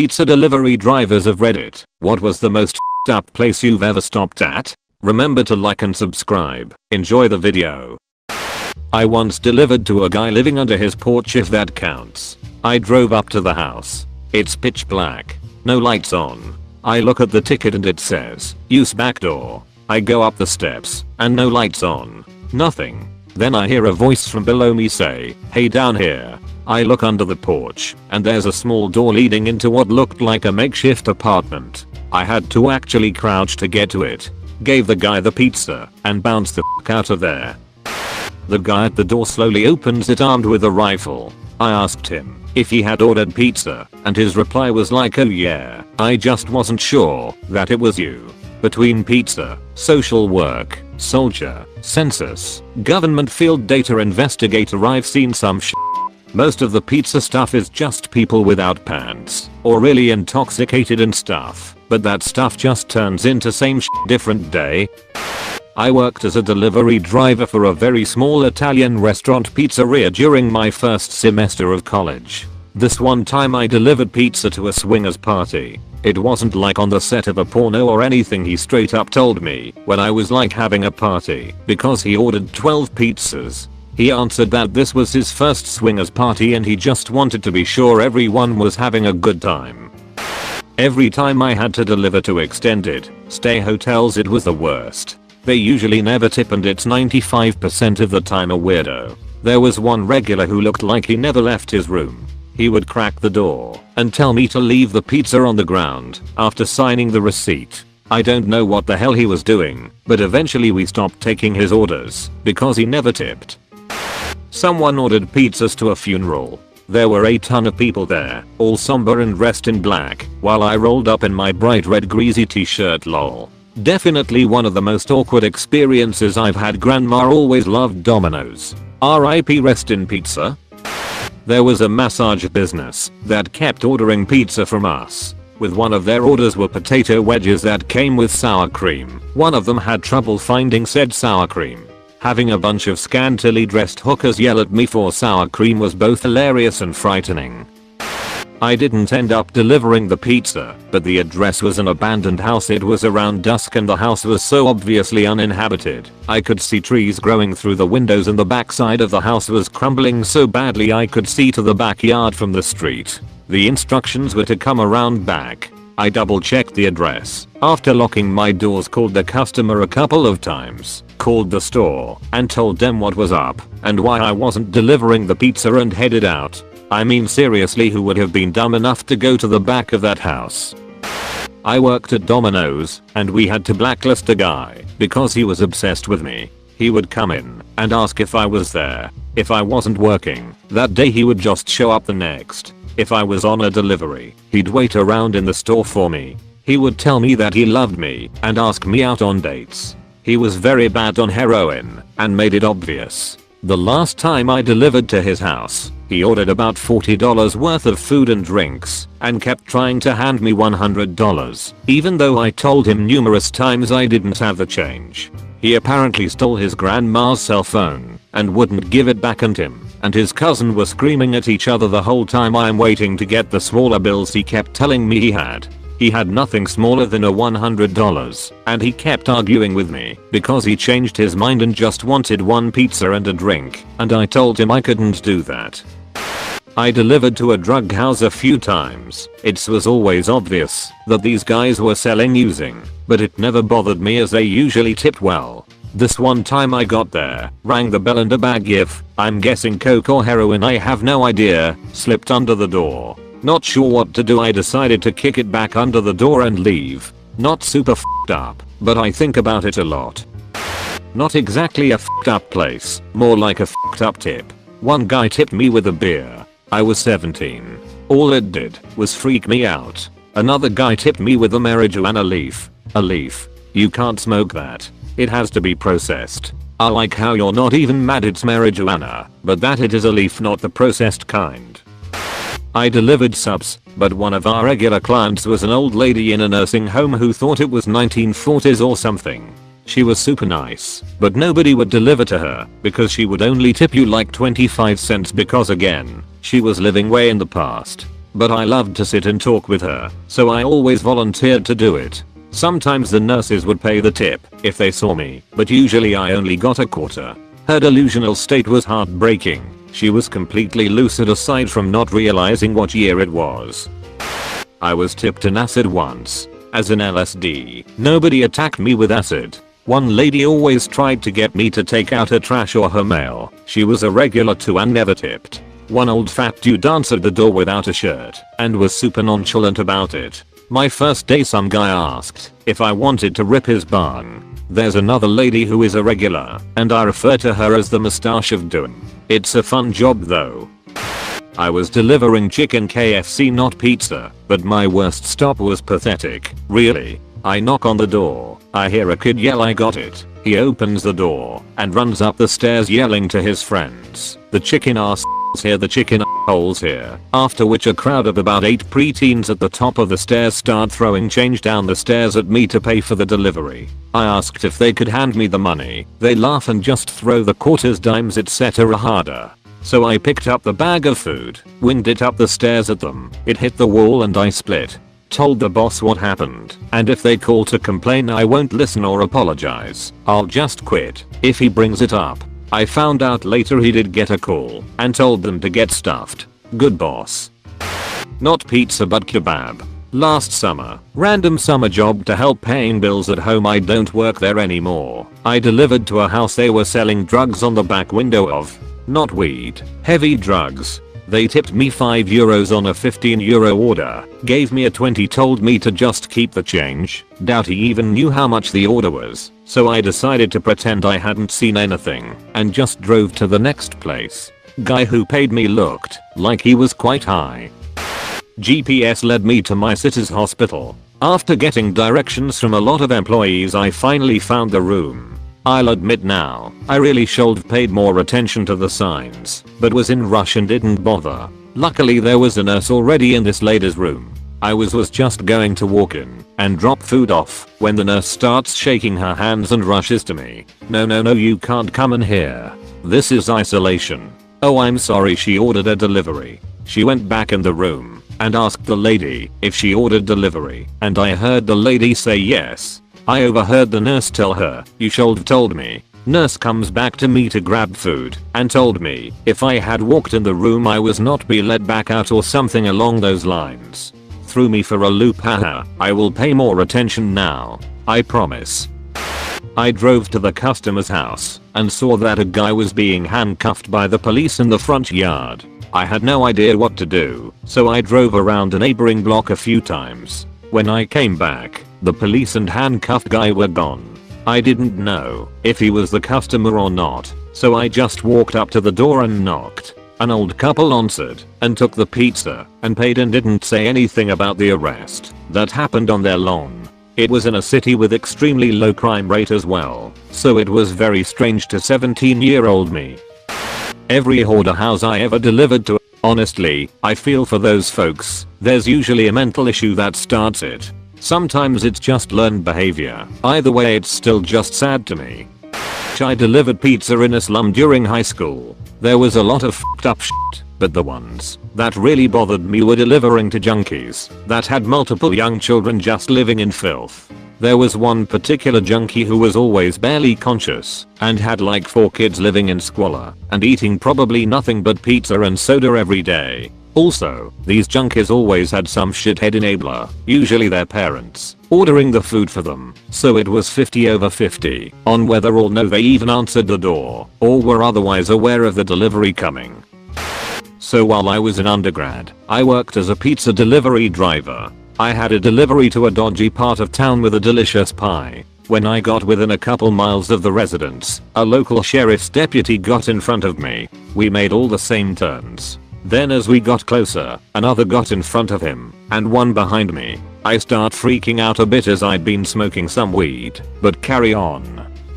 Pizza delivery drivers of Reddit, what was the most f***ed up place you've ever stopped at? Remember to like and subscribe. Enjoy the video. I once delivered to a guy living under his porch, if that counts. I drove up to the house. It's pitch black. No lights on. I look at the ticket and it says, use back door. I go up the steps and no lights on. Nothing. Then I hear a voice from below me say, hey, down here. I look under the porch and there's a small door leading into what looked like a makeshift apartment. I had to actually crouch to get to it. Gave the guy the pizza and bounced the f*** out of there. The guy at the door slowly opens it armed with a rifle. I asked him if he had ordered pizza and his reply was like, oh yeah, I just wasn't sure that it was you. Between pizza, social work, soldier, census, government field data investigator, I've seen some shit. Most of the pizza stuff is just people without pants or really intoxicated and stuff, but that stuff just turns into same shit different day. I worked as a delivery driver for a very small Italian restaurant pizzeria during my first semester of college. This one time I delivered pizza to a swingers party. It wasn't like on the set of a porno or anything, he straight up told me when I was like having a party because he ordered 12 pizzas. He answered that this was his first swingers party and he just wanted to be sure everyone was having a good time. Every time I had to deliver to extended stay hotels, it was the worst. They usually never tip and it's 95% of the time a weirdo. There was one regular who looked like he never left his room. He would crack the door and tell me to leave the pizza on the ground after signing the receipt. I don't know what the hell he was doing, but eventually we stopped taking his orders because he never tipped. Someone ordered pizzas to a funeral. There were a ton of people there, all somber and dressed in black, while I rolled up in my bright red greasy t-shirt, lol. Definitely one of the most awkward experiences I've had. Grandma always loved Domino's. RIP, rest in pizza. There was a massage business that kept ordering pizza from us. With one of their orders were potato wedges that came with sour cream. One of them had trouble finding said sour cream. Having a bunch of scantily dressed hookers yell at me for sour cream was both hilarious and frightening. I didn't end up delivering the pizza, but the address was an abandoned house. It was around dusk and the house was so obviously uninhabited. I could see trees growing through the windows and the backside of the house was crumbling so badly I could see to the backyard from the street. The instructions were to come around back. I double checked the address. After locking my doors, called the customer a couple of times, called the store and told them what was up and why I wasn't delivering the pizza and headed out. I mean, seriously, who would have been dumb enough to go to the back of that house? I worked at Domino's and we had to blacklist a guy because he was obsessed with me. He would come in and ask if I was there. If I wasn't working that day, he would just show up the next. If I was on a delivery, he'd wait around in the store for me. He would tell me that he loved me and ask me out on dates. He was very bad on heroin and made it obvious. The last time I delivered to his house, he ordered about $40 worth of food and drinks and kept trying to hand me $100, even though I told him numerous times I didn't have the change. He apparently stole his grandma's cell phone and wouldn't give it back, and him and his cousin were screaming at each other the whole time I'm waiting to get the smaller bills he kept telling me he had. He had nothing smaller than a $100 and he kept arguing with me because he changed his mind and just wanted one pizza and a drink, and I told him I couldn't do that. I delivered to a drug house a few times. It was always obvious that these guys were selling using, but it never bothered me as they usually tipped well. This one time I got there, rang the bell and a bag, if I'm guessing coke or heroin, I have no idea, slipped under the door. Not sure what to do, I decided to kick it back under the door and leave. Not super f***ed up, but I think about it a lot. Not exactly a f***ed up place, more like a f***ed up tip. One guy tipped me with a beer. I was 17. All it did was freak me out. Another guy tipped me with a marijuana leaf. A leaf. You can't smoke that. It has to be processed. I like how you're not even mad it's marijuana, but that it is a leaf, not the processed kind. I delivered subs, but one of our regular clients was an old lady in a nursing home who thought it was 1940s or something. She was super nice, but nobody would deliver to her because she would only tip you like 25 cents because, again, she was living way in the past. but I loved to sit and talk with her, so I always volunteered to do it. Sometimes the nurses would pay the tip if they saw me, but usually I only got a quarter. Her delusional state was heartbreaking. She was completely lucid aside from not realizing what year it was. I was tipped an acid once. As in LSD, nobody attacked me with acid. One lady always tried to get me to take out her trash or her mail. She was a regular too and never tipped. One old fat dude answered the door without a shirt and was super nonchalant about it. My first day some guy asked if I wanted to rip his bun. There's another lady who is a regular and I refer to her as the mustache of doom. It's a fun job though. I was delivering chicken KFC not pizza, but my worst stop was pathetic. Really? I knock on the door. I hear a kid yell I got it. He opens the door and runs up the stairs yelling to his friends. The chicken ass here, the chicken holes here. After which a crowd of about 8 preteens at the top of the stairs start throwing change down the stairs at me to pay for the delivery. I asked if they could hand me the money. They laugh and just throw the quarters, dimes, etc. harder. So I picked up the bag of food, winged it up the stairs at them. It hit the wall and I split. Told the boss what happened, and if they call to complain I won't listen or apologize. I'll just quit if he brings it up. I found out later he did get a call and told them to get stuffed. Good boss. Not pizza but kebab. Last summer, random summer job to help paying bills at home. I don't work there anymore. I delivered to a house they were selling drugs on the back window of. Not weed, heavy drugs. They tipped me €5 on a €15 order, gave me a 20, told me to just keep the change. Doubt he even knew how much the order was, so I decided to pretend I hadn't seen anything and just drove to the next place. Guy who paid me looked like he was quite high. GPS led me to my city's hospital. After getting directions from a lot of employees I finally found the room. I'll admit now, I really should have paid more attention to the signs, but was in rush and didn't bother. Luckily there was a nurse already in this lady's room. I was just going to walk in and drop food off when the nurse starts shaking her hands and rushes to me. No, you can't come in here. This is isolation. Oh, I'm sorry, she ordered a delivery. She went back in the room and asked the lady if she ordered delivery, and I heard the lady say yes. I overheard the nurse tell her, "You should have told me." Nurse comes back to me to grab food and told me if I had walked in the room I was not be let back out or something along those lines. Threw me for a loop, haha. I will pay more attention now. I promise. I drove to the customer's house and saw that a guy was being handcuffed by the police in the front yard. I had no idea what to do, so I drove around a neighboring block a few times. When I came back, the police and handcuffed guy were gone. I didn't know if he was the customer or not, so I just walked up to the door and knocked. An old couple answered and took the pizza and paid and didn't say anything about the arrest that happened on their lawn. It was in a city with extremely low crime rate as well, so it was very strange to 17-year-old me. Every hoarder house I ever delivered to, honestly, I feel for those folks. There's usually a mental issue that starts it. Sometimes it's just learned behavior. Either way it's still just sad to me. I delivered pizza in a slum during high school. There was a lot of fucked up shit, but the ones that really bothered me were delivering to junkies that had multiple young children just living in filth. There was one particular junkie who was always barely conscious and had like 4 kids living in squalor and eating probably nothing but pizza and soda every day. Also, these junkies always had some shithead enabler, usually their parents, ordering the food for them, so it was 50/50 on whether or no they even answered the door or were otherwise aware of the delivery coming. So while I was an undergrad, I worked as a pizza delivery driver. I had a delivery to a dodgy part of town with a delicious pie. When I got within a couple miles of the residence, a local sheriff's deputy got in front of me. We made all the same turns. Then as we got closer, another got in front of him, and one behind me. I start freaking out a bit as I'd been smoking some weed, but carry on.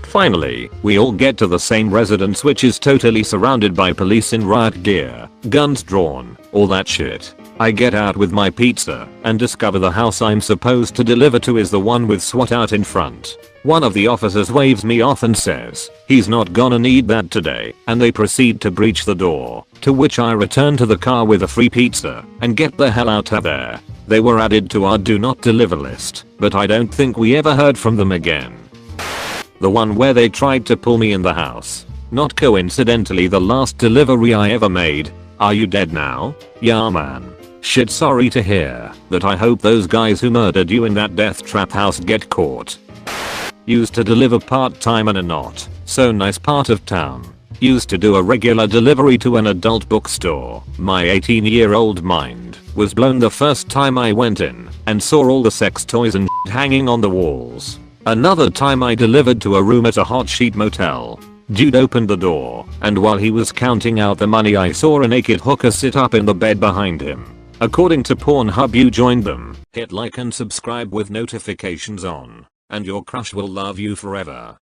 Finally, we all get to the same residence, which is totally surrounded by police in riot gear, guns drawn, all that shit. I get out with my pizza and discover the house I'm supposed to deliver to is the one with SWAT out in front. One of the officers waves me off and says he's not gonna need that today, and they proceed to breach the door, to which I return to the car with a free pizza and get the hell out of there. They were added to our do not deliver list, but I don't think we ever heard from them again. The one where they tried to pull me in the house. Not coincidentally the last delivery I ever made. Are you dead now? Yeah man. Shit, sorry to hear that. I hope those guys who murdered you in that death trap house get caught. Used to deliver part-time in a not so nice part of town. Used to do a regular delivery to an adult bookstore. My 18-year-old mind was blown the first time I went in and saw all the sex toys and shit hanging on the walls. Another time I delivered to a room at a hot sheet motel. Dude opened the door, and while he was counting out the money I saw a naked hooker sit up in the bed behind him. According to Pornhub, you joined them. Hit like and subscribe with notifications on, and your crush will love you forever.